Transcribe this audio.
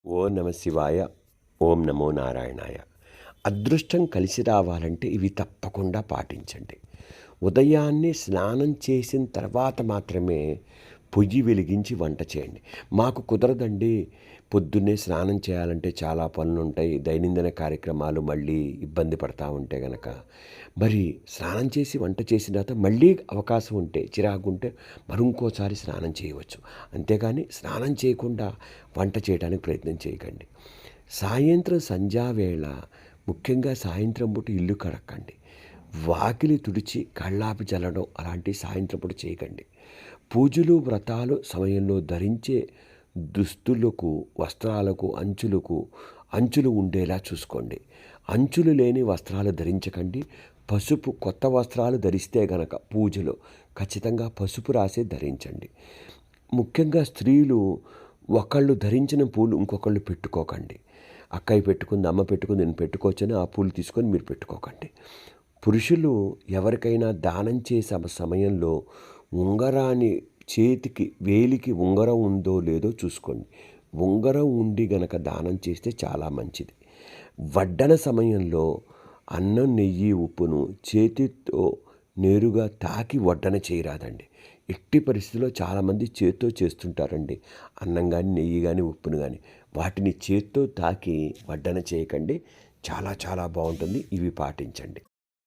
ఓం నమ శివాయ. ఓం నమో నారాయణాయ. అదృష్టం కలిసి రావాలంటే ఇవి తప్పకుండా పాటించండి. ఉదయాన్నే స్నానం చేసిన తర్వాత మాత్రమే పొయ్యి వెలిగించి వంట చేయండి. మాకు కుదరదండి, పొద్దున్నే స్నానం చేయాలంటే చాలా పనులుంటాయి, దైనందిన కార్యక్రమాలు మళ్ళీ ఇబ్బంది పడతా ఉంటే గనక, మరి స్నానం చేసి వంట చేసిన తర్వాత మళ్ళీ అవకాశం ఉంటే, చిరాకుంటే మరి ఇంకోసారి స్నానం చేయవచ్చు. అంతేగాని స్నానం చేయకుండా వంట చేయడానికి ప్రయత్నం చేయకండి. సాయంత్రం సంధ్యావేళ, ముఖ్యంగా సాయంత్రం పూట ఇల్లు కడక్కండి. వాకిలి తుడిచి కళ్ళాపి చల్లడం అలాంటివి సాయంత్రం పూట చేయకండి. పూజలు వ్రతాలు సమయంలో ధరించే దుస్తులకు, వస్త్రాలకు అంచులు ఉండేలా చూసుకోండి. అంచులు లేని వస్త్రాలు ధరించకండి. పసుపు కొత్త వస్త్రాలు ధరిస్తే గనక పూజలో ఖచ్చితంగా పసుపు రాసే ధరించండి. ముఖ్యంగా స్త్రీలు ఒకళ్ళు ధరించిన పూలు ఇంకొకళ్ళు పెట్టుకోకండి. అక్కయ్య పెట్టుకుంది, అమ్మ పెట్టుకుంది, నేను పెట్టుకోవచ్చని ఆ పూలు తీసుకొని మీరు పెట్టుకోకండి. పురుషులు ఎవరికైనా దానం చేసే సమయంలో ఉంగరాన్ని చేతికి వేలికి ఉంగరం ఉందో లేదో చూసుకోండి. ఉంగరం ఉండి గనక దానం చేస్తే చాలా మంచిది. వడ్డన సమయంలో అన్నం, నెయ్యి, ఉప్పును చేతితో నేరుగా తాకి వడ్డన చేయరాదండి. ఎట్టి పరిస్థితుల్లో చాలామంది చేత్తో చేస్తుంటారండి. అన్నం కానీ, నెయ్యి కానీ, ఉప్పును కానీ వాటిని చేత్తో తాకి వడ్డన చేయకండి. చాలా చాలా బాగుంటుంది. ఇవి పాటించండి.